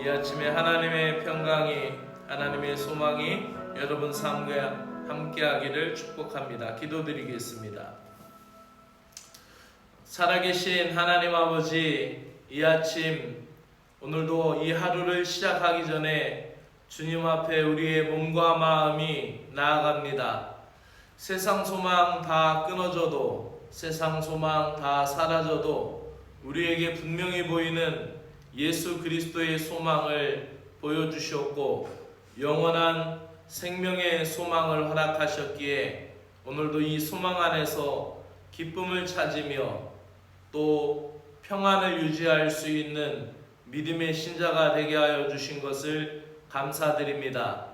이 아침에 하나님의 평강이, 하나님의 소망이 여러분 삶과 함께하기를 축복합니다. 기도드리겠습니다. 살아계신 하나님 아버지, 이 아침 오늘도 이 하루를 시작하기 전에 주님 앞에 우리의 몸과 마음이 나아갑니다. 세상 소망 다 끊어져도, 세상 소망 다 사라져도 우리에게 분명히 보이는 예수 그리스도의 소망을 보여주셨고 영원한 생명의 소망을 허락하셨기에 오늘도 이 소망 안에서 기쁨을 찾으며 또 평안을 유지할 수 있는 믿음의 신자가 되게 하여 주신 것을 감사드립니다.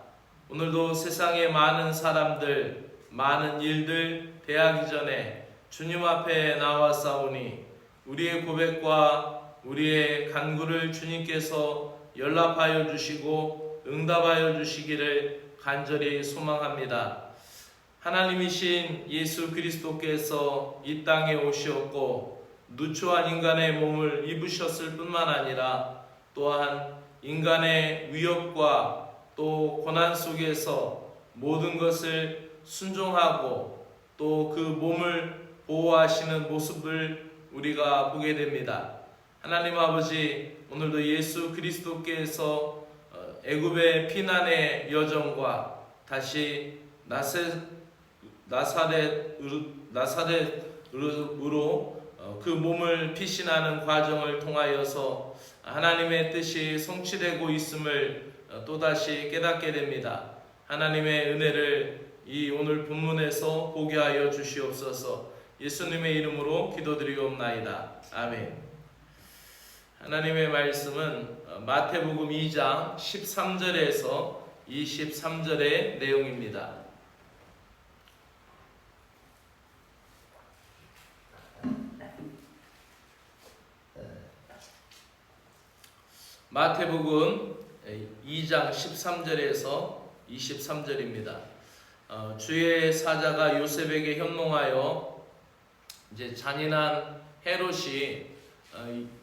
오늘도 세상의 많은 사람들, 많은 일들 대하기 전에 주님 앞에 나와싸우니 우리의 고백과 우리의 간구를 주님께서 연락하여 주시고 응답하여 주시기를 간절히 소망합니다. 하나님이신 예수 그리스도께서 이 땅에 오셨고 누추한 인간의 몸을 입으셨을 뿐만 아니라 또한 인간의 위협과 또 고난 속에서 모든 것을 순종하고 또 그 몸을 보호하시는 모습을 우리가 보게 됩니다. 하나님 아버지, 오늘도 예수 그리스도께서 애굽의 피난의 여정과 다시 나사렛으로 그 몸을 피신하는 과정을 통하여서 하나님의 뜻이 성취되고 있음을 또다시 깨닫게 됩니다. 하나님의 은혜를 이 오늘 본문에서 보게 하여 주시옵소서. 예수님의 이름으로 기도드리옵나이다. 아멘. 하나님의 말씀은 마태복음 2장 13절에서 23절의 내용입니다. 마태복음 2장 13절에서 23절입니다. 주의 사자가 요셉에게 현몽하여 이제 잔인한 헤롯이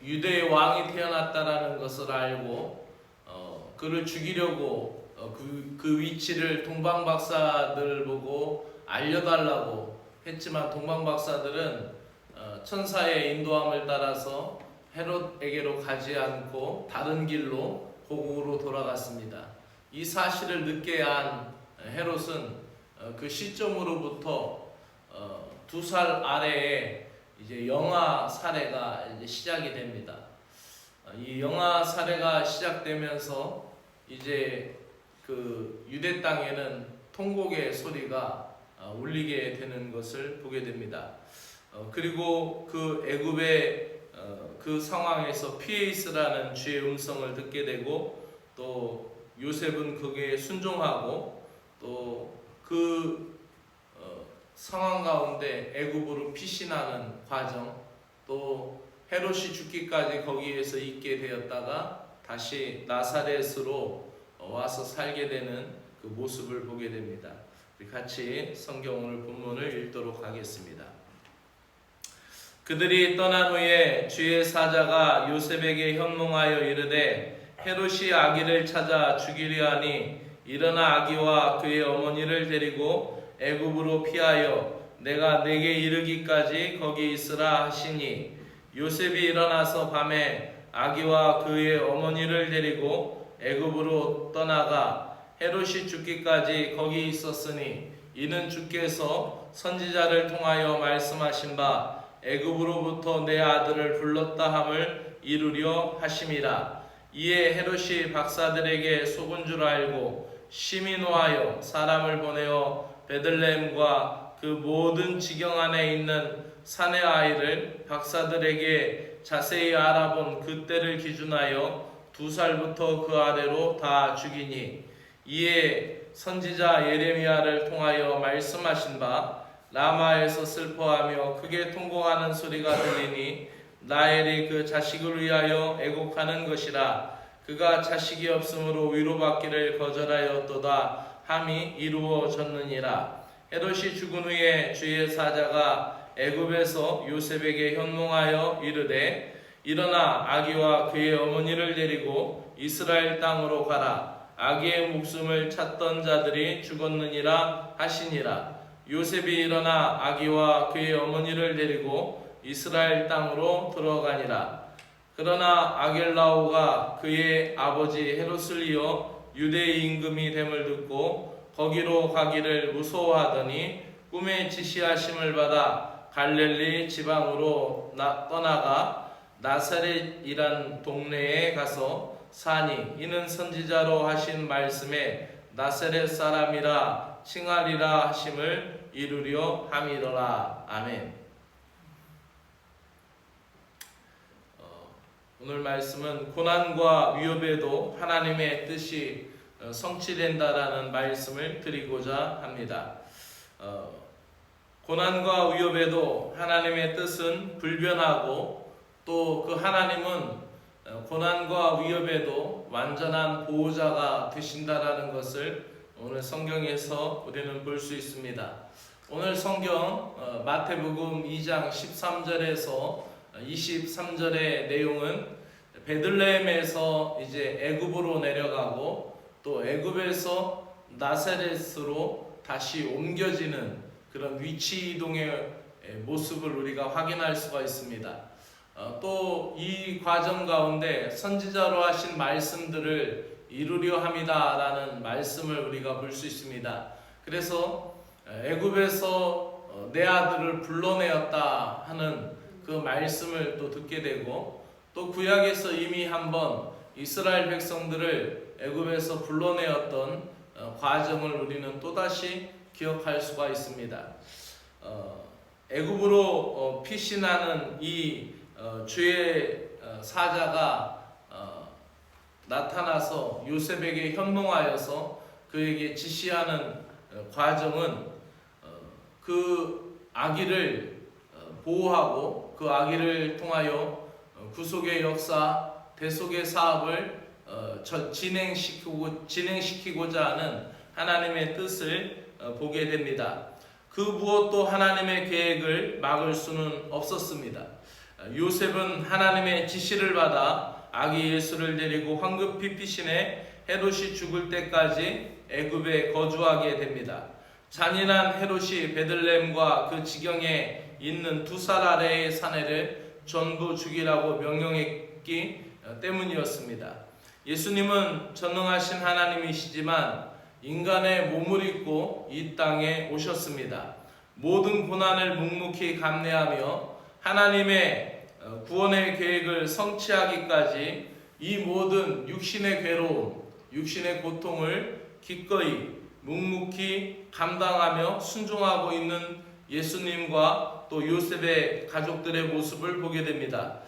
유대의 왕이 태어났다라는 것을 알고 그를 죽이려고 그 위치를 동방박사들 보고 알려달라고 했지만 동방박사들은 천사의 인도함을 따라서 헤롯에게로 가지 않고 다른 길로 고국으로 돌아갔습니다. 이 사실을 늦게 안 헤롯은 그 시점으로부터 2살 아래에 이제 영아 사례가 이제 시작이 됩니다. 이 영아 사례가 시작되면서 이제 그 유대 땅에는 통곡의 소리가 울리게 되는 것을 보게 됩니다. 그리고 그 애굽의 그 상황에서 피해 있으라는 주의 음성을 듣게 되고 또 요셉은 거기에 순종하고 또 그 상황 가운데 애굽으로 피신하는 과정, 또 헤롯이 죽기까지 거기에서 있게 되었다가 다시 나사렛으로 와서 살게 되는 그 모습을 보게 됩니다. 우리 같이 성경 오늘 본문을 읽도록 하겠습니다. 그들이 떠난 후에 주의 사자가 요셉에게 현몽하여 이르되 헤롯이 아기를 찾아 죽이려 하니 일어나 아기와 그의 어머니를 데리고 애굽으로 피하여 내가 내게 이르기까지 거기 있으라 하시니 요셉이 일어나서 밤에 아기와 그의 어머니를 데리고 애굽으로 떠나가 헤롯이 죽기까지 거기 있었으니 이는 주께서 선지자를 통하여 말씀하신 바 애굽으로부터 내 아들을 불렀다 함을 이루려 하심이라. 이에 헤롯이 박사들에게 속은 줄 알고 심히 노하여 사람을 보내어 베들레헴과 그 모든 지경 안에 있는 산의 아이를 박사들에게 자세히 알아본 그때를 기준하여 2살부터 그 아래로 다 죽이니 이에 선지자 예레미야를 통하여 말씀하신 바 라마에서 슬퍼하며 크게 통곡하는 소리가 들리니 라헬이 그 자식을 위하여 애곡하는 것이라. 그가 자식이 없으므로 위로받기를 거절하였도다 함이 이루어졌느니라. 헤롯이 죽은 후에 주의 사자가 애굽에서 요셉에게 현몽하여 이르되 일어나 아기와 그의 어머니를 데리고 이스라엘 땅으로 가라. 아기의 목숨을 찾던 자들이 죽었느니라 하시니라. 요셉이 일어나 아기와 그의 어머니를 데리고 이스라엘 땅으로 들어가니라. 그러나 아겔라오가 그의 아버지 헤롯을 이어 유대의 임금이 됨을 듣고 거기로 가기를 무서워하더니 꿈에 지시하심을 받아 갈릴리 지방으로 떠나가 나사렛이란 동네에 가서 사니 이는 선지자로 하신 말씀에 나사렛 사람이라 칭하리라 하심을 이루려 함이로라. 아멘. 오늘 말씀은 고난과 위협에도 하나님의 뜻이 성취된다라는 말씀을 드리고자 합니다. 고난과 위협에도 하나님의 뜻은 불변하고 또 그 하나님은 고난과 위협에도 완전한 보호자가 되신다라는 것을 오늘 성경에서 우리는 볼 수 있습니다. 오늘 성경 마태복음 2장 13절에서 23절의 내용은 베들레헴에서 이제 애굽으로 내려가고 또 애굽에서 나사렛으로 다시 옮겨지는 그런 위치 이동의 모습을 우리가 확인할 수가 있습니다. 또 이 과정 가운데 선지자로 하신 말씀들을 이루려 함이다라는 말씀을 우리가 볼 수 있습니다. 그래서 애굽에서 내 아들을 불러내었다 하는 그 말씀을 또 듣게 되고 또 구약에서 이미 한번 이스라엘 백성들을 애굽에서 불러내었던 과정을 우리는 또다시 기억할 수가 있습니다. 애굽으로 피신하는 이 주의 사자가 나타나서 요셉에게 현몽하여서 그에게 지시하는 과정은 그 아기를 보호하고 그 아기를 통하여 구속의 역사, 대속의 사업을 진행시키고자 하는 하나님의 뜻을 보게 됩니다. 그 무엇도 하나님의 계획을 막을 수는 없었습니다. 요셉은 하나님의 지시를 받아 아기 예수를 데리고 황급히 피신해 헤롯이 죽을 때까지 애굽에 거주하게 됩니다. 잔인한 헤롯이 베들레헴과 그 지경에 있는 2살 아래의 사내를 전부 죽이라고 명령했기 때문이었습니다. 예수님은 전능하신 하나님이시지만 인간의 몸을 입고 이 땅에 오셨습니다. 모든 고난을 묵묵히 감내하며 하나님의 구원의 계획을 성취하기까지 이 모든 육신의 괴로움, 육신의 고통을 기꺼이 묵묵히 감당하며 순종하고 있는 예수님과 또 요셉의 가족들의 모습을 보게 됩니다.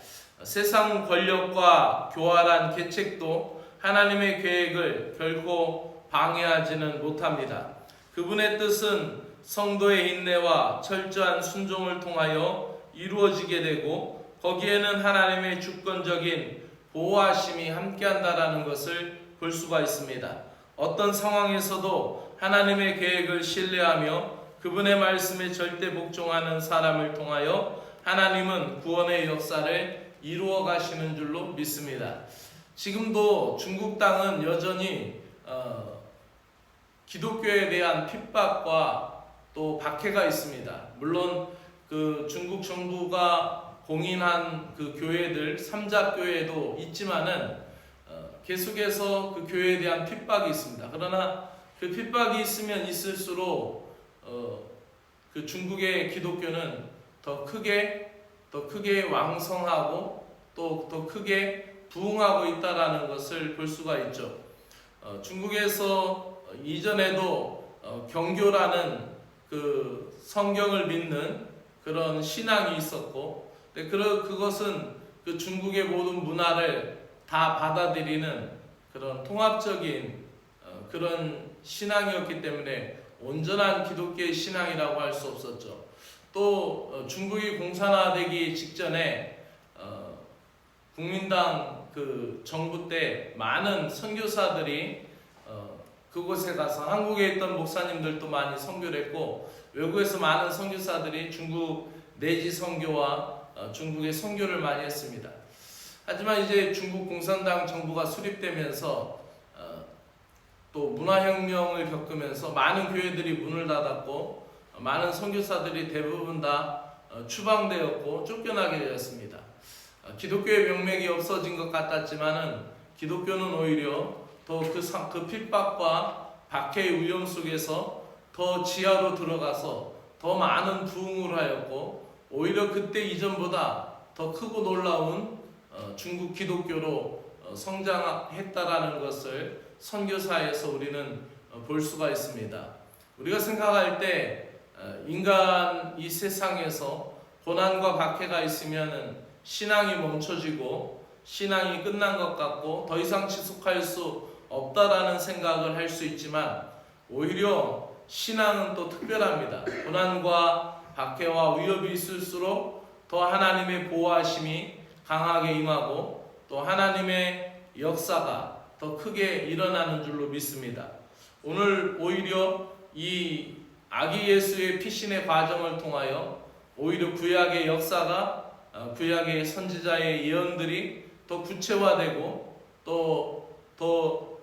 세상 권력과 교활한 계책도 하나님의 계획을 결코 방해하지는 못합니다. 그분의 뜻은 성도의 인내와 철저한 순종을 통하여 이루어지게 되고 거기에는 하나님의 주권적인 보호하심이 함께한다라는 것을 볼 수가 있습니다. 어떤 상황에서도 하나님의 계획을 신뢰하며 그분의 말씀에 절대 복종하는 사람을 통하여 하나님은 구원의 역사를 이루어 가시는 줄로 믿습니다. 지금도 중국 땅은 여전히 기독교에 대한 핍박과 또 박해가 있습니다. 물론 그 중국 정부가 공인한 그 교회들 삼자교회도 있지만은 계속해서 그 교회에 대한 핍박이 있습니다. 그러나 그 핍박이 있으면 있을수록 그 중국의 기독교는 더 크게 왕성하고 또 더 크게 부흥하고 있다라는 것을 볼 수가 있죠. 중국에서 이전에도 경교라는 그 성경을 믿는 그런 신앙이 있었고, 그것은 그 중국의 모든 문화를 다 받아들이는 그런 통합적인 그런 신앙이었기 때문에 온전한 기독교의 신앙이라고 할 수 없었죠. 또 중국이 공산화되기 직전에 국민당 그 정부 때 많은 선교사들이 그곳에 가서 한국에 있던 목사님들도 많이 선교를 했고 외국에서 많은 선교사들이 중국 내지 선교와 중국의 선교를 많이 했습니다. 하지만 이제 중국 공산당 정부가 수립되면서 또 문화혁명을 겪으면서 많은 교회들이 문을 닫았고 많은 선교사들이 대부분 다 추방되었고 쫓겨나게 되었습니다. 기독교의 명맥이 없어진 것 같았지만은 기독교는 오히려 더 그 핍박과 박해의 위험 속에서 더 지하로 들어가서 더 많은 부흥을 하였고 오히려 그때 이전보다 더 크고 놀라운 중국 기독교로 성장했다라는 것을 선교사에서 우리는 볼 수가 있습니다. 우리가 생각할 때 인간 이 세상에서 고난과 박해가 있으면 신앙이 멈춰지고 신앙이 끝난 것 같고 더 이상 지속할 수 없다라는 생각을 할 수 있지만 오히려 신앙은 또 특별합니다. 고난과 박해와 위협이 있을수록 더 하나님의 보호하심이 강하게 임하고 또 하나님의 역사가 더 크게 일어나는 줄로 믿습니다. 오늘 오히려 이 아기 예수의 피신의 과정을 통하여 오히려 구약의 역사가 구약의 선지자의 예언들이 더 구체화되고 또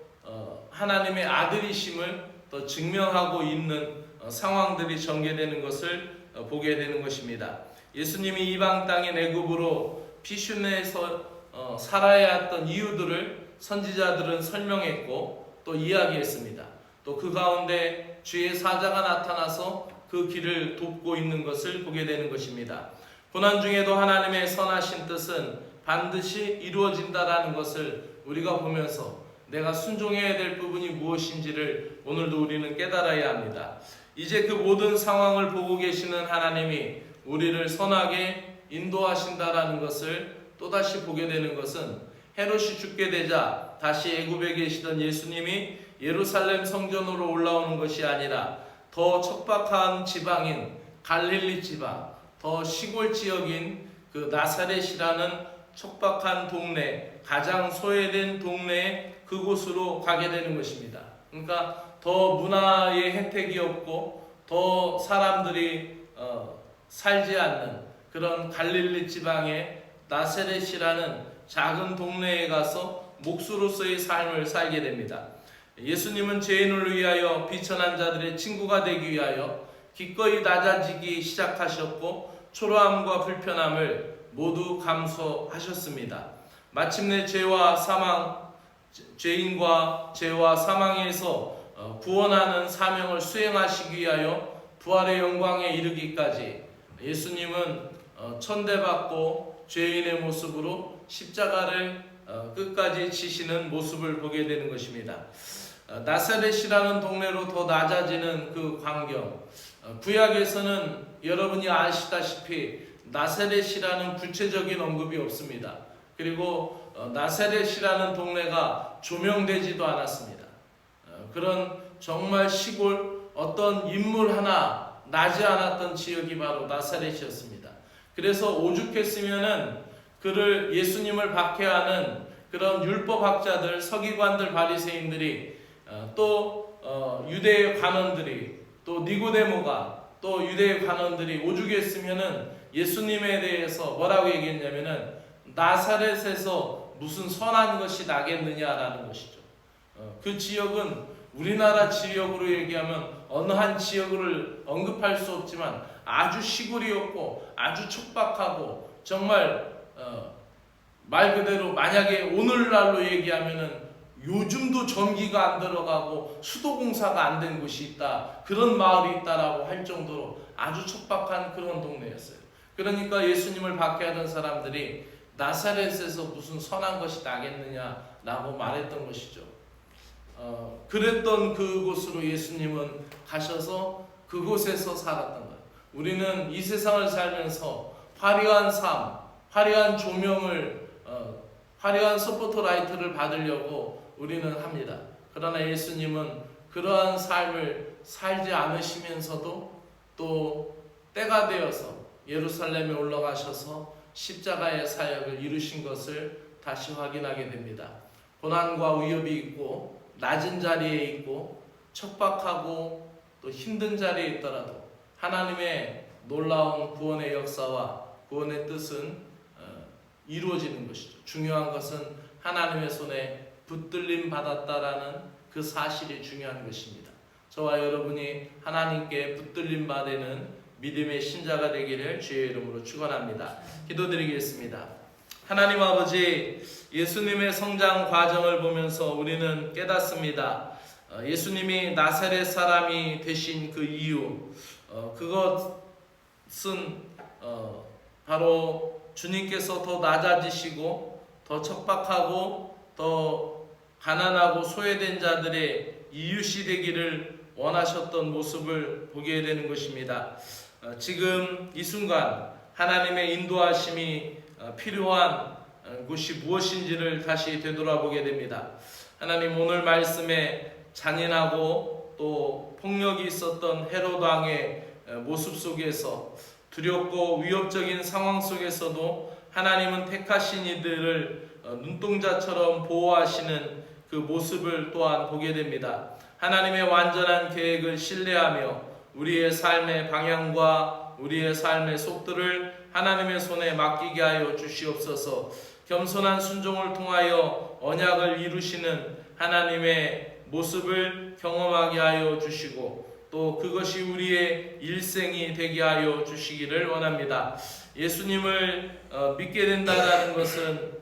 하나님의 아들이심을 더 증명하고 있는 상황들이 전개되는 것을 보게 되는 것입니다. 예수님이 이방 땅인 애굽으로 피신해서 살아야 했던 이유들을 선지자들은 설명했고 또 이야기했습니다. 또 그 가운데 주의 사자가 나타나서 그 길을 돕고 있는 것을 보게 되는 것입니다. 고난 중에도 하나님의 선하신 뜻은 반드시 이루어진다라는 것을 우리가 보면서 내가 순종해야 될 부분이 무엇인지를 오늘도 우리는 깨달아야 합니다. 이제 그 모든 상황을 보고 계시는 하나님이 우리를 선하게 인도하신다라는 것을 또다시 보게 되는 것은 헤롯이 죽게 되자 다시 애굽에 계시던 예수님이 예루살렘 성전으로 올라오는 것이 아니라 더 척박한 지방인 갈릴리 지방, 더 시골 지역인 그 나사렛이라는 척박한 동네, 가장 소외된 동네 그곳으로 가게 되는 것입니다. 그러니까 더 문화의 혜택이 없고 더 사람들이 살지 않는 그런 갈릴리 지방의 나사렛이라는 작은 동네에 가서 목수로서의 삶을 살게 됩니다. 예수님은 죄인을 위하여 비천한 자들의 친구가 되기 위하여 기꺼이 낮아지기 시작하셨고 초라함과 불편함을 모두 감수하셨습니다. 마침내 죄인과 죄와 사망에서 구원하는 사명을 수행하시기 위하여 부활의 영광에 이르기까지 예수님은 천대받고 죄인의 모습으로 십자가를 끝까지 지시는 모습을 보게 되는 것입니다. 나사렛이라는 동네로 더 낮아지는 그 광경, 구약에서는 여러분이 아시다시피 나사렛이라는 구체적인 언급이 없습니다. 그리고 나사렛이라는 동네가 조명되지도 않았습니다. 그런 정말 시골 어떤 인물 하나 나지 않았던 지역이 바로 나사렛이었습니다. 그래서 오죽했으면은 그를 예수님을 박해하는 그런 율법학자들, 서기관들, 바리새인들이 또 유대의 관원들이 또 니고데모가 또 유대의 관원들이 오죽했으면은 예수님에 대해서 뭐라고 얘기했냐면은 나사렛에서 무슨 선한 것이 나겠느냐라는 것이죠. 그 지역은 우리나라 지역으로 얘기하면 어느 한 지역을 언급할 수 없지만 아주 시골이었고 아주 척박하고 정말 말 그대로 만약에 오늘날로 얘기하면은 요즘도 전기가 안 들어가고 수도공사가 안 된 곳이 있다, 그런 마을이 있다라고 할 정도로 아주 척박한 그런 동네였어요. 그러니까 예수님을 박해하던 사람들이 나사렛에서 무슨 선한 것이 나겠느냐라고 말했던 것이죠. 그랬던 그곳으로 예수님은 가셔서 그곳에서 살았던 거예요. 우리는 이 세상을 살면서 화려한 삶, 화려한 조명을, 화려한 스포트라이트를 받으려고 우리는 합니다. 그러나 예수님은 그러한 삶을 살지 않으시면서도 또 때가 되어서 예루살렘에 올라가셔서 십자가의 사역을 이루신 것을 다시 확인하게 됩니다. 고난과 위협이 있고 낮은 자리에 있고 척박하고 또 힘든 자리에 있더라도 하나님의 놀라운 구원의 역사와 구원의 뜻은 이루어지는 것이죠. 중요한 것은 하나님의 손에 붙들림 받았다라는 그 사실이 중요한 것입니다. 저와 여러분이 하나님께 붙들림 받는 믿음의 신자가 되기를 주의 이름으로 축원합니다. 기도드리겠습니다. 하나님 아버지, 예수님의 성장 과정을 보면서 우리는 깨닫습니다. 예수님이 나사렛 사람이 되신 그 이유, 그것은 바로 주님께서 더 낮아지시고 더 척박하고 더 가난하고 소외된 자들의 이웃이 되기를 원하셨던 모습을 보게 되는 것입니다. 지금 이 순간 하나님의 인도하심이 필요한 곳이 무엇인지를 다시 되돌아보게 됩니다. 하나님, 오늘 말씀에 잔인하고 또 폭력이 있었던 헤롯 왕의 모습 속에서 두렵고 위협적인 상황 속에서도 하나님은 택하신 이들을 눈동자처럼 보호하시는 그 모습을 또한 보게 됩니다. 하나님의 완전한 계획을 신뢰하며 우리의 삶의 방향과 우리의 삶의 속도를 하나님의 손에 맡기게 하여 주시옵소서. 겸손한 순종을 통하여 언약을 이루시는 하나님의 모습을 경험하게 하여 주시고 또 그것이 우리의 일생이 되게 하여 주시기를 원합니다. 예수님을 믿게 된다는 것은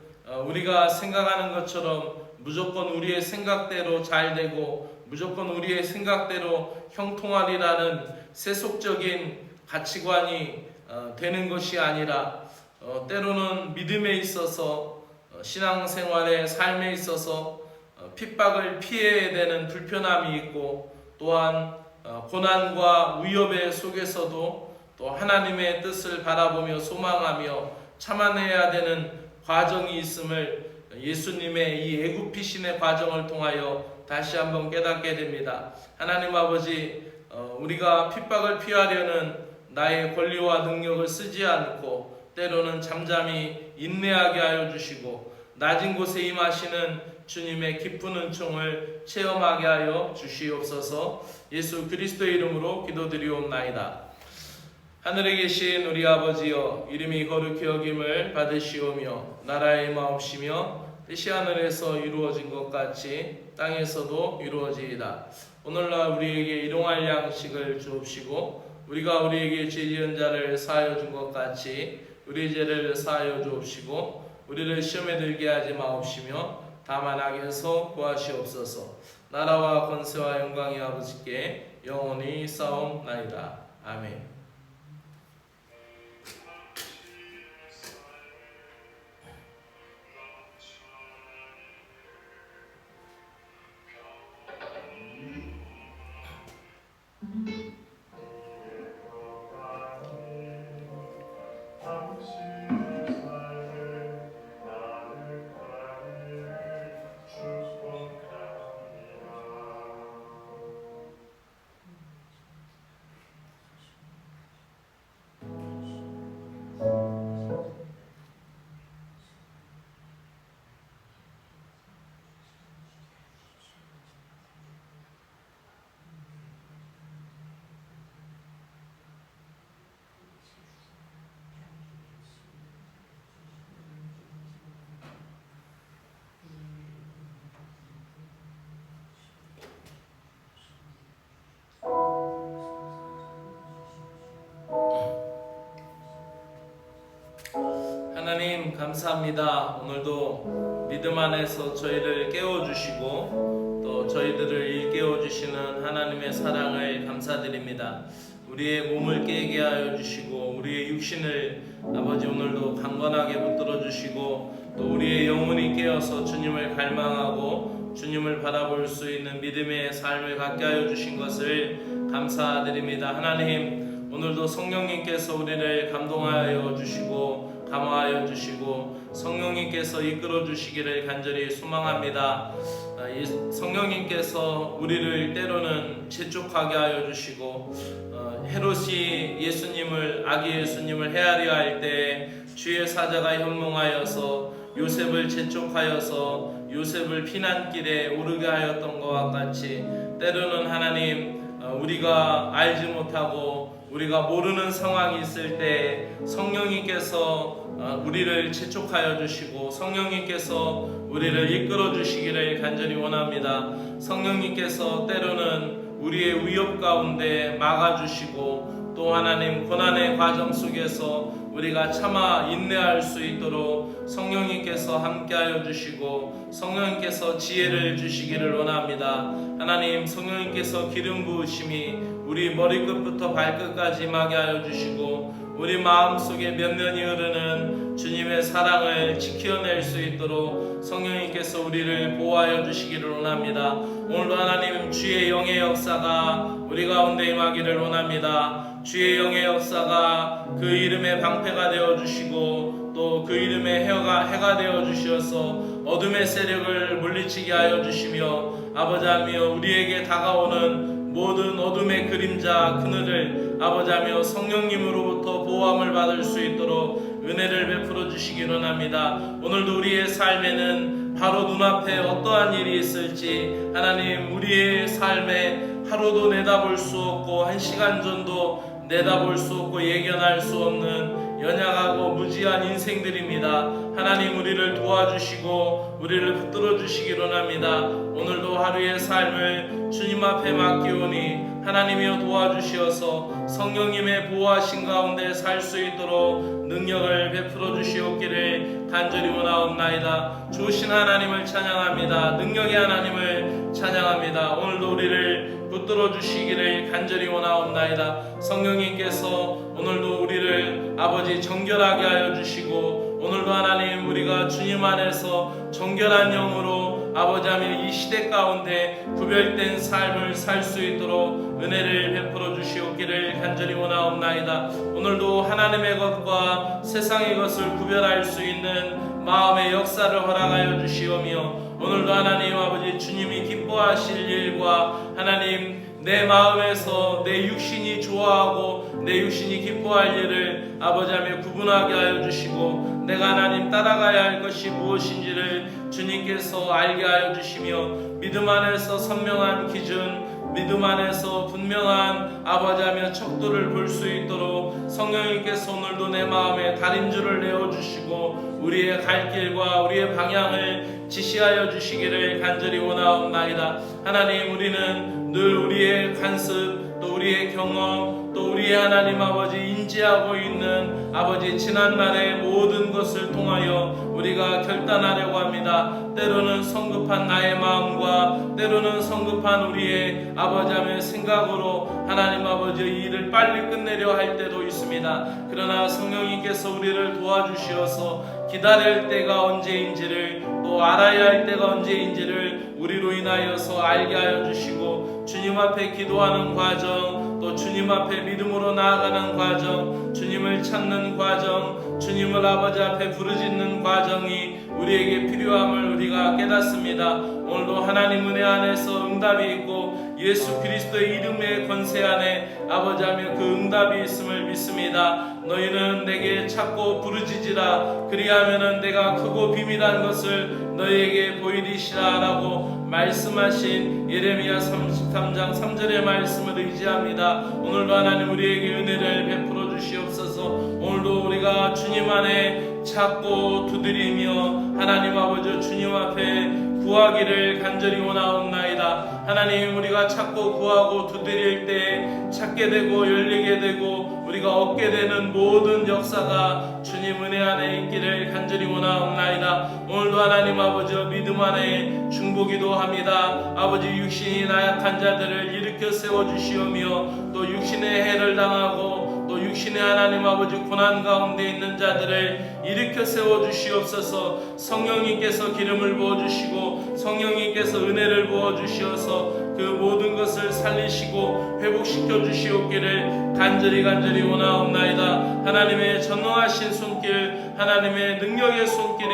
우리가 생각하는 것처럼 무조건 우리의 생각대로 잘 되고 무조건 우리의 생각대로 형통하리라는 세속적인 가치관이 되는 것이 아니라 때로는 믿음에 있어서 신앙생활의 삶에 있어서 핍박을 피해야 되는 불편함이 있고 또한 고난과 위협의 속에서도 또 하나님의 뜻을 바라보며 소망하며 참아내야 되는 과정이 있음을 예수님의 이 애굽피신의 과정을 통하여 다시 한번 깨닫게 됩니다. 하나님 아버지, 우리가 핍박을 피하려는 나의 권리와 능력을 쓰지 않고 때로는 잠잠히 인내하게 하여 주시고 낮은 곳에 임하시는 주님의 깊은 은총을 체험하게 하여 주시옵소서. 예수 그리스도의 이름으로 기도드리옵나이다. 하늘에 계신 우리 아버지여, 이름이 거룩히 여김을 받으시오며 나라의 마옵시며 뜻이 하늘에서 이루어진 것 같이 땅에서도 이루어지이다. 오늘날 우리에게 일용할 양식을 주옵시고 우리가 우리에게 죄 지은 자를 사하여 준 것 같이 우리 죄를 사하여 주옵시고 우리를 시험에 들게 하지 마옵시며 다만 악에서 구하시옵소서. 나라와 권세와 영광이 아버지께 영원히 싸움나이다. 아멘. 하나님 감사합니다. 오늘도 믿음 안에서 저희를 깨워주시고 또 저희들을 일깨워주시는 하나님의 사랑을 감사드립니다. 우리의 몸을 깨게 하여 주시고 우리의 육신을 아버지 오늘도 강건하게 붙들어 주시고 또 우리의 영혼이 깨어서 주님을 갈망하고 주님을 바라볼 수 있는 믿음의 삶을 갖게 하여 주신 것을 감사드립니다. 하나님, 오늘도 성령님께서 우리를 감동하여 주시고 감화하여 주시고 성령님께서 이끌어 주시기를 간절히 소망합니다. 성령님께서 우리를 때로는 재촉하게 하여 주시고 헤롯이 아기 예수님을 헤아려 할 때 주의 사자가 현몽하여서 요셉을 재촉하여서 요셉을 피난길에 오르게 하였던 것과 같이 때로는 하나님, 우리가 알지 못하고 우리가 모르는 상황이 있을 때 성령님께서 우리를 재촉하여 주시고 성령님께서 우리를 이끌어 주시기를 간절히 원합니다. 성령님께서 때로는 우리의 위협 가운데 막아주시고 또 하나님 고난의 과정 속에서 우리가 참아 인내할 수 있도록 성령님께서 함께하여 주시고 성령님께서 지혜를 주시기를 원합니다. 하나님, 성령님께서 기름 부으심이 우리 머리끝부터 발끝까지 임하게 하여 주시고 우리 마음속에 면면이 흐르는 주님의 사랑을 지켜낼 수 있도록 성령님께서 우리를 보호하여 주시기를 원합니다. 오늘도 하나님, 주의 영의 역사가 우리 가운데 임하기를 원합니다. 주의 영의 역사가 그 이름의 방패가 되어주시고 또 그 이름의 해가 되어주셔서 어둠의 세력을 물리치게 하여 주시며 아버지하며 우리에게 다가오는 모든 어둠의 그림자 그늘을 아버지하며 성령님으로부터 보호함을 받을 수 있도록 은혜를 베풀어 주시기를 원합니다. 오늘도 우리의 삶에는 바로 눈앞에 어떠한 일이 있을지 하나님, 우리의 삶에 하루도 내다볼 수 없고 한 시간 전도 내다볼 수 없고 예견할 수 없는 연약하고 무지한 인생들입니다. 하나님, 우리를 도와주시고 우리를 붙들어 주시기를 원합니다. 오늘도 하루의 삶을 주님 앞에 맡기오니 하나님이여 도와주시어서 성령님의 보호하신 가운데 살 수 있도록 능력을 베풀어 주시옵기를 간절히 원하옵나이다. 좋으신 하나님을 찬양합니다. 능력의 하나님을 찬양합니다. 오늘도 우리를 붙들어 주시기를 간절히 원하옵나이다. 성령님께서 오늘도 우리를 아버지 정결하게 하여 주시고 오늘도 하나님, 우리가 주님 안에서 정결한 영으로 아버지 하며 이 시대 가운데 구별된 삶을 살 수 있도록 은혜를 베풀어 주시옵기를 간절히 원하옵나이다. 오늘도 하나님의 것과 세상의 것을 구별할 수 있는 마음의 역사를 허락하여 주시오며 오늘도 하나님 아버지, 주님이 기뻐하실 일과 하나님 내 마음에서 내 육신이 좋아하고 내 육신이 기뻐할 일을 아버지하며 구분하게 하여 주시고 내가 하나님 따라가야 할 것이 무엇인지를 주님께서 알게 하여 주시며 믿음 안에서 선명한 기준, 믿음 안에서 분명한 아버지하며 척도를 볼 수 있도록 성령님께서 오늘도 내 마음에 다림줄을 내어주시고 우리의 갈 길과 우리의 방향을 지시하여 주시기를 간절히 원하옵나이다. 하나님, 우리는 늘 우리의 관습 또 우리의 경험 또 우리의 하나님 아버지 인지하고 있는 아버지 지난날의 모든 것을 통하여 우리가 결단하려고 합니다. 때로는 성급한 나의 마음과 때로는 성급한 우리의 아버지의 생각으로 하나님 아버지 이 일을 빨리 끝내려 할 때도 있습니다. 그러나 성령님께서 우리를 도와주시어서 기다릴 때가 언제인지를 또 알아야 할 때가 언제인지를 우리로 인하여서 알게 하여 주시고 주님 앞에 기도하는 과정 또 주님 앞에 믿음으로 나아가는 과정, 주님을 찾는 과정, 주님을 아버지 앞에 부르짖는 과정이 우리에게 필요함을 우리가 깨닫습니다. 오늘도 하나님 은혜 안에서 응답이 있고 예수 그리스도의 이름의 권세 안에 아버지 하며 그 응답이 있음을 믿습니다. 너희는 내게 찾고 부르짖으라 그리하면은 내가 크고 비밀한 것을 너희에게 보이리시라 라고 말씀하신 예레미야 33장 3절의 말씀을 의지합니다. 오늘도 하나님 우리에게 은혜를 베풀어 주시옵소서. 오늘도 우리가 주님 안에 찾고 두드리며 하나님 아버지 주님 앞에 구하기를 간절히 원하옵나이다. 하나님, 우리가 찾고 구하고 두드릴 때 찾게 되고 열리게 되고 우리가 얻게 되는 모든 역사가 주님 은혜 안에 있기를 간절히 원하옵나이다. 오늘도 하나님 아버지 믿음 안에 중보기도 합니다. 아버지, 육신이 나약한 자들을 일으켜 세워주시오며 또 육신의 해를 당하고 또 육신의 하나님 아버지 고난 가운데 있는 자들을 일으켜 세워주시옵소서. 성령님께서 기름을 부어주시고 성령님께서 은혜를 부어주시어서 그 모든 것을 살리시고 회복시켜 주시옵기를 간절히 원하옵나이다. 하나님의 전능하신 손길, 하나님의 능력의 손길이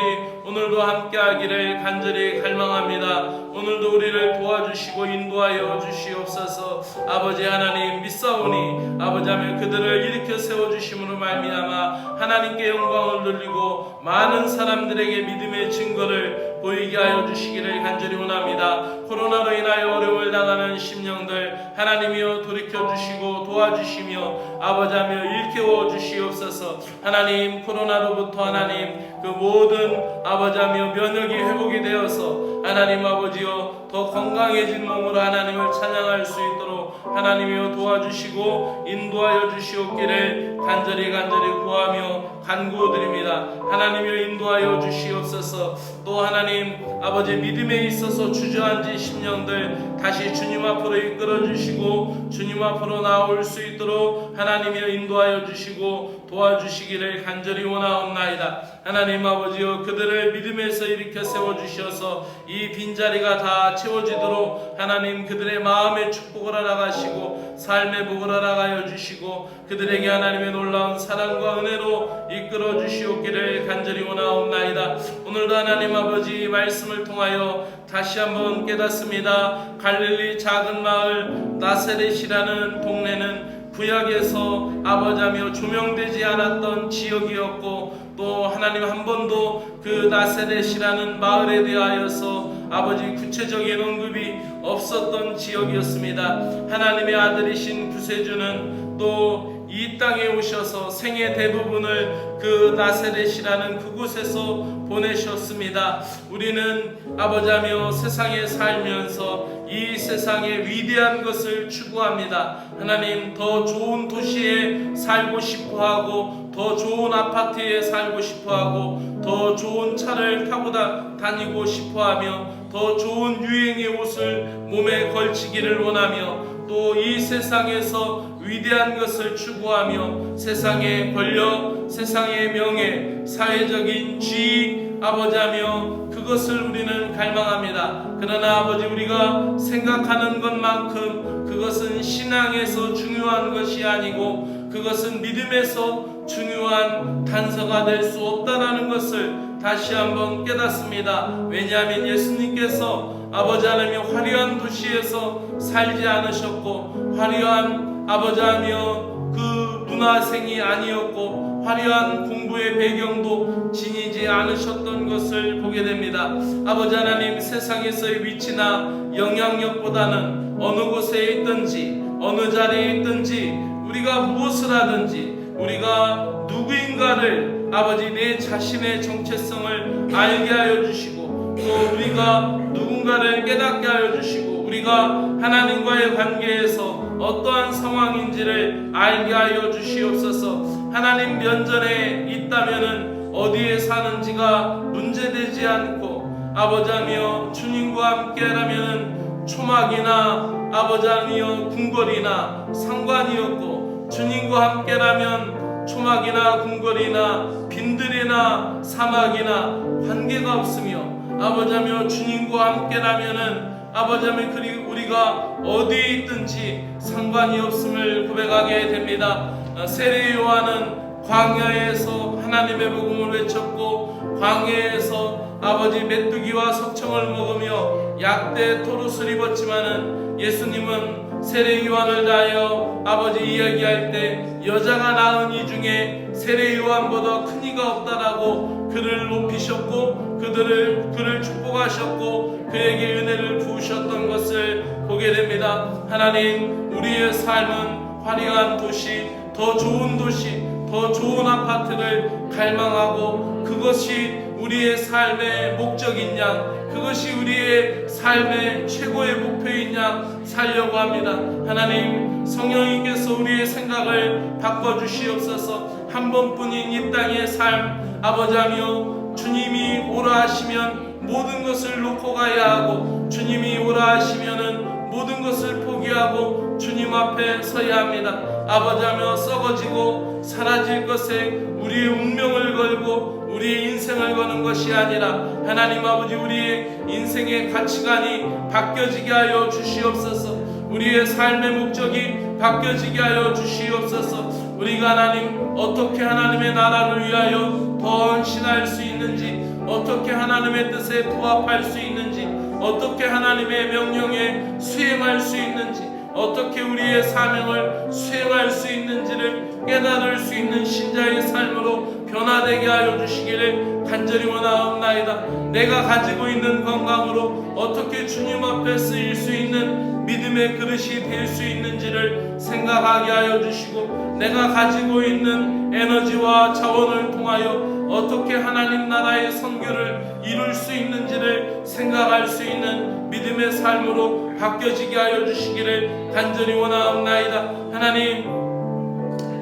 오늘도 함께하기를 간절히 갈망합니다. 오늘도 우리를 도와주시고 인도하여 주시옵소서. 아버지 하나님 믿사오니 아버지 하며 그들을 일으켜 세워주심으로 말미암아 하나님께 영광을 돌리고 많은 사람들에게 믿음의 증거를 보이게 하여 주시기를 간절히 원합니다. 코로나로 인하여 어려움을 당하는 심령들 하나님이여 돌이켜 주시고 도와주시며 아버지하며 일깨워 주시옵소서. 하나님, 코로나로부터 하나님 그 모든 아버지하며 면역이 회복이 되어서 하나님 아버지여 더 건강해진 몸으로 하나님을 찬양할 수 있도록 하나님이여 도와주시고 인도하여 주시옵기를 간절히 구하며 간구드립니다. 하나님이여 인도하여 주시옵소서. 또 하나님 아버지 믿음에 있어서 주저앉은 심령들 다시 주님 앞으로 이끌어 주시고 주님 앞으로 나올 수 있도록 하나님이여 인도하여 주시고 도와주시기를 간절히 원하옵나이다. 하나님 아버지여 그들을 믿음에서 일으켜 세워주셔서 이 빈자리가 다 채워지도록 하나님 그들의 마음의 축복을 허락하시고 삶의 복을 허락하여 주시고 그들에게 하나님의 놀라운 사랑과 은혜로 이끌어 주시옵기를 간절히 원하옵나이다. 오늘도 하나님 아버지 말씀을 통하여 다시 한번 깨닫습니다. 갈릴리 작은 마을 나사렛이라는 동네는 구약에서 아버지하며 조명되지 않았던 지역이었고 또 하나님 한 번도 그 나사렛이라는 마을에 대하여서 아버지 구체적인 언급이 없었던 지역이었습니다. 하나님의 아들이신 구세주는 또 이 땅에 오셔서 생의 대부분을 그 나사렛이라는 그곳에서 보내셨습니다. 우리는 아버지하며 세상에 살면서 이 세상의 위대한 것을 추구합니다. 하나님, 더 좋은 도시에 살고 싶어하고 더 좋은 아파트에 살고 싶어하고 더 좋은 차를 타고 다니고 싶어하며 더 좋은 유행의 옷을 몸에 걸치기를 원하며 또 이 세상에서 위대한 것을 추구하며 세상의 권력, 세상의 명예, 사회적인 지위 아버지하며 그것을 우리는 갈망합니다. 그러나 아버지 우리가 생각하는 것만큼 그것은 신앙에서 중요한 것이 아니고 그것은 믿음에서 중요한 단서가 될 수 없다라는 것을 다시 한번 깨닫습니다. 왜냐하면 예수님께서 아버지 하나님 화려한 도시에서 살지 않으셨고 화려한 아버지 하며 그 문화생이 아니었고 화려한 공부의 배경도 지니지 않으셨던 것을 보게 됩니다. 아버지 하나님 세상에서의 위치나 영향력보다는 어느 곳에 있든지 어느 자리에 있든지 우리가 무엇을 하든지 우리가 누구인가를 아버지 내 자신의 정체성을 알게 하여 주시고 또 우리가 누군가를 깨닫게 하여 주시고 우리가 하나님과의 관계에서 어떠한 상황인지를 알게 하여 주시옵소서. 하나님 면전에 있다면은 어디에 사는지가 문제되지 않고 아버지하며 주님과 함께라면은 초막이나 아버지하며 궁궐이나 상관이 없고 주님과 함께라면 초막이나 궁궐이나 빈들이나 사막이나 관계가 없으며 아버지하며 주님과 함께라면은 아버지하며 그리고 우리가 어디에 있든지 상관이 없음을 고백하게 됩니다. 세례 요한은 광야에서 하나님의 복음을 외쳤고 광야에서 아버지 메뚜기와 석청을 먹으며 약대 토롯을 입었지만은 예수님은 세례 요한을 다하여 아버지 이야기할 때 여자가 낳은 이 중에 세례 요한보다 큰 이가 없다라고 그를 높이셨고 그를 축복하셨고 그에게 은혜를 부으셨던 것을 보게 됩니다. 하나님 우리의 삶은 화려한 도시, 더 좋은 도시, 더 좋은 아파트를 갈망하고 그것이 우리의 삶의 목적인 양 그것이 우리의 삶의 최고의 목표인 양 살려고 합니다. 하나님 성령님께서 우리의 생각을 바꿔주시옵소서. 한 번뿐인 이 땅의 삶 아버지하며 주님이 오라 하시면 모든 것을 놓고 가야 하고 주님이 오라 하시면은 모든 것을 포기하고 주님 앞에 서야 합니다. 아버지하며 썩어지고 사라질 것에 우리의 운명을 걸고 우리의 인생을 거는 것이 아니라 하나님 아버지 우리의 인생의 가치관이 바뀌어지게 하여 주시옵소서. 우리의 삶의 목적이 바뀌어지게 하여 주시옵소서. 우리가 하나님 어떻게 하나님의 나라를 위하여 더 헌신할 수 있는지 어떻게 하나님의 뜻에 부합할 수 있는지 어떻게 하나님의 명령에 수행할 수 있는지 어떻게 우리의 사명을 수행할 수 있는지를 깨달을 수 있는 신자의 삶으로 변화되게 하여 주시기를 간절히 원하옵나이다. 내가 가지고 있는 건강으로 어떻게 주님 앞에 쓰일 수 있는 믿음의 그릇이 될 수 있는지를 생각하게 하여 주시고, 내가 가지고 있는 에너지와 자원을 통하여 어떻게 하나님 나라의 선교를 이룰 수 있는지를 생각할 수 있는 믿음의 삶으로 바뀌어지게 하여 주시기를 간절히 원하옵나이다. 하나님,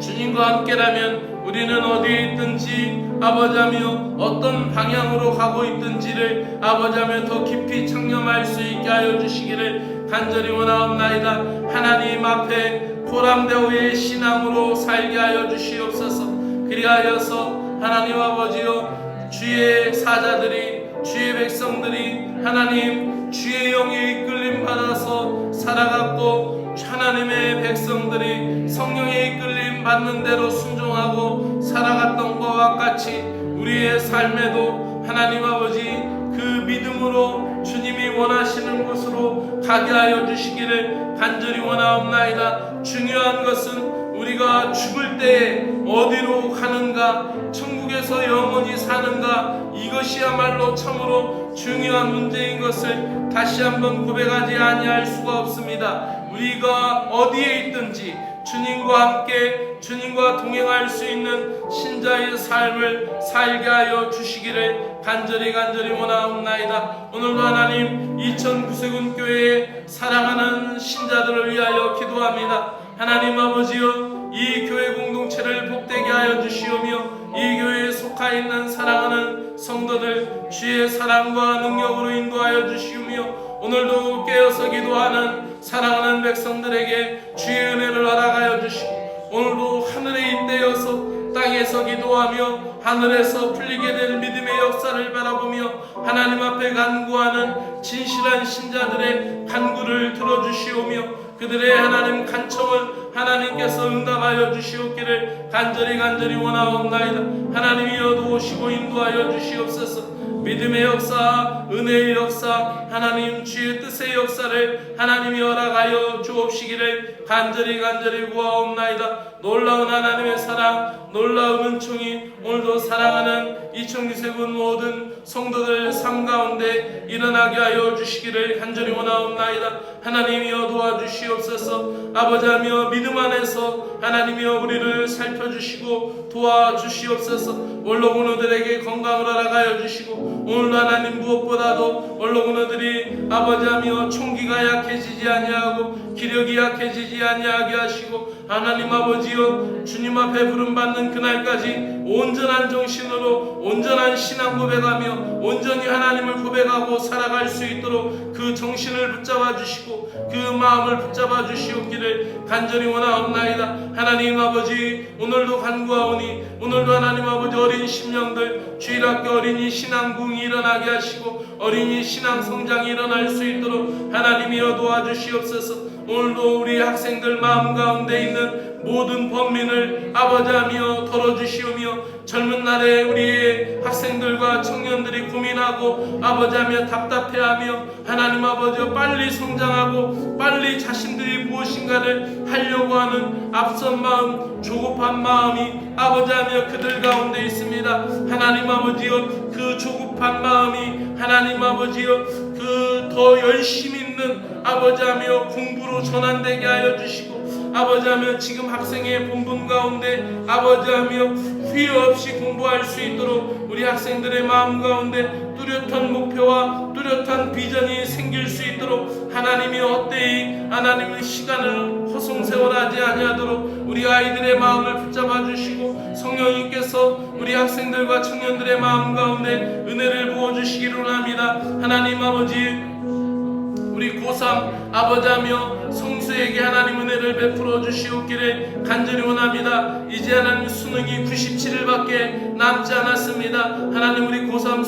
주님과 함께라면 우리는 어디에 있든지 아버지하며 어떤 방향으로 가고 있든지를 아버지하며 더 깊이 청렴할 수 있게 하여 주시기를 간절히 원하옵나이다. 하나님 앞에 보람되오의 신앙으로 살게 하여 주시옵소서. 그리하여서 하나님 아버지여, 주의 사자들이, 주의 백성들이 하나님 주의 영에 이끌림 받아서 살아갔고, 하나님의 백성들이 성령의 이끌림 받는 대로 순종하고 살아갔던 것과 같이 우리의 삶에도 하나님 아버지 그 믿음으로 주님이 원하시는 곳으로 가게 하여 주시기를 간절히 원하옵나이다. 중요한 것은 우리가 죽을 때에 어디로 가는가, 천국에서 영원히 사는가, 이것이야말로 참으로 중요한 문제인 것을 다시 한번 고백하지 아니할 수가 없습니다. 우리가 어디에 있든지 주님과 함께 주님과 동행할 수 있는 신자의 삶을 살게 하여 주시기를 간절히 원하옵나이다. 오늘도 하나님 이천구세군 교회의 사랑하는 신자들을 위하여 기도합니다. 하나님 아버지여, 이 교회 공동체를 복되게 하여 주시오며, 이 교회에 속하 있는 사랑하는 성도들 주의 사랑과 능력으로 인도하여 주시오며, 오늘도 깨어서 기도하는 사랑하는 백성들에게 주의 은혜를 허락하여 주시고, 오늘도 하늘에 잇대어서 땅에서 기도하며 하늘에서 풀리게 될 믿음의 역사를 바라보며 하나님 앞에 간구하는 진실한 신자들의 간구를 들어주시오며, 그들의 하나님 간청을 하나님께서 응답하여 주시옵기를 간절히 원하옵나이다. 하나님이여 도우시고 인도하여 주시옵소서. 믿음의 역사, 은혜의 역사, 하나님 주의 뜻의 역사를 하나님이 허락하여 주옵시기를 간절히 구하옵나이다. 놀라운 하나님의 사랑, 놀라운 은총이 오늘도 사랑하는 이천구세군 모든 성도들 삶 가운데 일어나게 하여 주시기를 간절히 원하옵나이다. 하나님이여 도와주시옵소서. 아버지하며 믿음 안에서 하나님이여 우리를 살펴주시고 도와주시옵소서. 원로군우들에게 건강을 허락하여 주시고, 오늘도 하나님 무엇보다도 원로군우들이 아버지하며 총기가 약해지지 아니하고 기력이 약해지지 아니하게 하시고, 하나님 아버지여 주님 앞에 부름받는 그날까지 온전한 정신으로 온전한 신앙 고백하며 온전히 하나님을 고백하고 살아갈 수 있도록 그 정신을 붙잡아 주시고 그 마음을 붙잡아 주시옵기를 간절히 원하옵나이다. 하나님 아버지, 오늘도 간구하오니 오늘도 하나님 아버지 어린 심령들 주일학교 어린이 신앙궁이 일어나게 하시고 어린이 신앙 성장이 일어날 수 있도록 하나님이여 도와주시옵소서. 오늘도 우리 학생들 마음 가운데 있는 모든 범민을 아버지하며 덜어주시오며, 젊은 날에 우리의 학생들과 청년들이 고민하고 아버지하며 답답해하며 하나님 아버지 빨리 성장하고 빨리 자신들이 무엇인가를 하려고 하는 앞선 마음, 조급한 마음이 아버지하며 그들 가운데 있습니다. 하나님 아버지여, 그 조급한 마음이 하나님 아버지여 그 더 열심히 있는 아버지하며 공부로 전환되게 하여 주시고, 아버지하며 지금 학생의 본분 가운데 아버지하며 후회 없이 공부할 수 있도록 우리 학생들의 마음 가운데 뚜렷한 목표와 뚜렷한 비전이 생길 수 있도록 하나님이 어때이 하나님의 시간을 허송세월하지 아니하도록 우리 아이들의 마음을 붙잡아 주시고, 성령님께서 우리 학생들과 청년들의 마음 가운데 은혜를 부어주시기를 원합니다. 하나님 아버지, 우리 고3 아버지하며 성수에게 하나님 은혜를 베풀어 주시옵기를 간절히 원합니다. 이제 하나님 수능이 97일밖에 남지 않았습니다. 하나님 우리 고3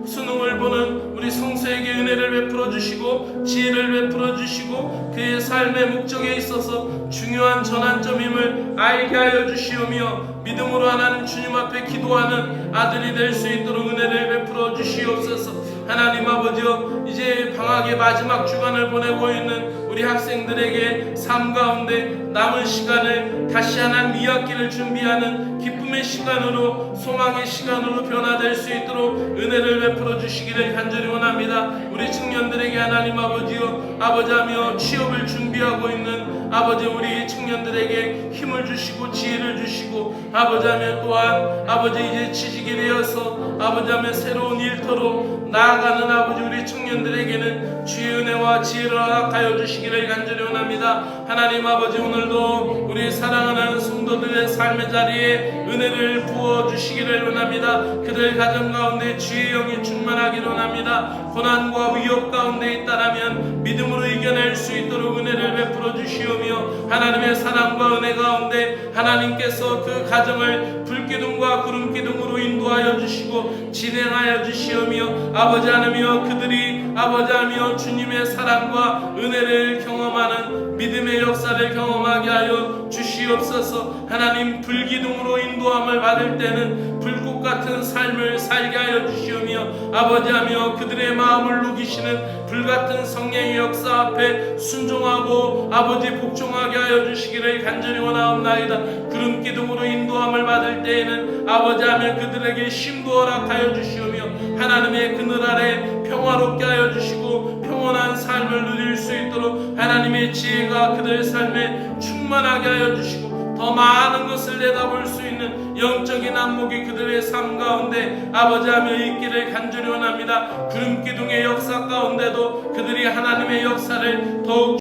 수능을 보는 우리 성수에게 은혜를 베풀어 주시고 지혜를 베풀어 주시고 그의 삶의 목적에 있어서 중요한 전환점임을 알게 하여 주시오며, 믿음으로 하나님 주님 앞에 기도하는 아들이 될 수 있도록 은혜를 베풀어 주시옵소서. 하나님 아버지여, 이제 방학의 마지막 주간을 보내고 있는 우리 학생들에게 삶 가운데 남은 시간을 다시 하나님 2학기를 준비하는 기쁨의 시간으로 소망의 시간으로 변화될 수 있도록 은혜를 베풀어 주시기를 간절히 원합니다. 우리 청년들에게 하나님 아버지여, 아버지하며 취업을 준비하고 있는 아버지 우리 청년들에게 힘을 주시고 지혜를 주시고, 아버지하며 또한 아버지 이제 취직이 되어서 아버지하며 새로운 일터로 나아가는 아버지 우리 청년들에게는 주의 은혜와 지혜를 허락하여 주시기를 간절히 원합니다. 하나님 아버지, 오늘도 우리 사랑하는 성도들의 삶의 자리에 은혜를 부어 주시기를 원합니다. 그들 가정 가운데 주의 영이 충만하기를 원합니다. 고난과 위협 가운데 있다라면 믿음으로 이겨낼 수 있도록 은혜를 베풀어 주시오며, 하나님의 사랑과 은혜 가운데 하나님께서 그 가정을 불기둥과 구름기둥으로 인도하여 주시고 진행하여 주시오며, 아버지 하나며 그들이 아버지 하며 주님의 사랑과 은혜를 경험하는 믿음의 역사를 경험하게 하여 주시옵소서. 하나님, 불기둥으로 인도함을 받을 때는 불꽃 같은 삶을 살게 하여 주시오며, 아버지 하며 그들의 마음을 녹이시는 불같은 성령의 역사 앞에 순종하고 아버지 복종하게 하여 주시기를 간절히 원하옵나이다. 구름기둥으로 인도함을 받을 때에는 아버지 하며 그들에게 쉼도 허락하여 주시오며, 하나님의 그늘 아래 평화롭게 하여 주시고 평온한 삶을 누릴 수 있도록 하나님의 지혜가 그들 삶에 충만하게 하여 주시고, 더 많은 것을 내다볼 수 있는 영적인 안목이 그들의 삶 가운데 아버지하며 있기를 간절히 원합니다. 구름기둥의 역사 가운데도 그들이 하나님의 역사를 더욱